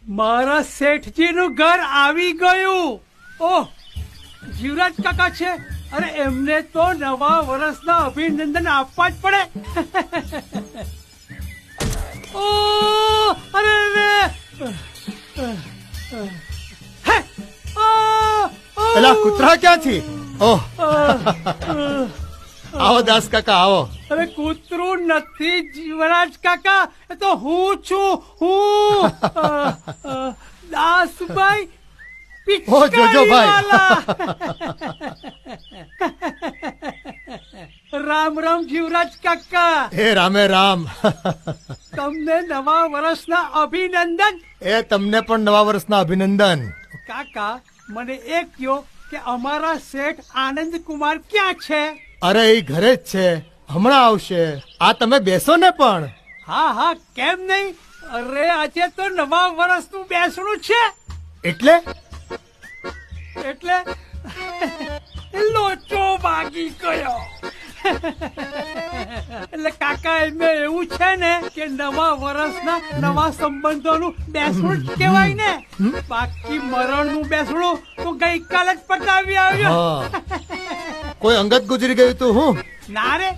મારા શેઠજીનું ઘર આવી ગયું. ઓહ, જીવરાજ કાકા છે. અરે એમને તો નવા વર્ષના અભિનંદન આપવા જ પડે. ઓ અરે હે, પેલા કૂતરા ક્યાંથી? ઓહ, આવો દાસ કાકા આવો. અરે કૂતરું નથી જીવરાજ કાકા, એ તો હું છું. હું દાસભાઈ ઓ જોજો ભાઈ. રામ રામ જીવરાજ કાકા. એ રામે રામ. તમને નવા વર્ષના અભિનંદન. એ તમને પણ નવા વર્ષના અભિનંદન. કાકા મને એ કહો કે અમારા શેઠ આનંદ કુમાર ક્યાં છે? અરે એ ઘરે જ છે, હમણાં આવશે. આ તમે બેસો ને પણ. હા હા, કેમ નહીં. અરે આજે તો નવા વર્ષનું બેસણું છે. એટલે એટલે લોચો ભાગી ગયો. એટલે કાકા એમાં એવું છે ને કે નવા વર્ષના નવા સંબંધોનું બેસણું જ કહેવાય ને. બાકી મરણનું બેસણું તો ગઈકાલે જ પતાવી આવ્યો. હા, કોઈ અંગત ગુજરી ગયું તું હું? ના રે,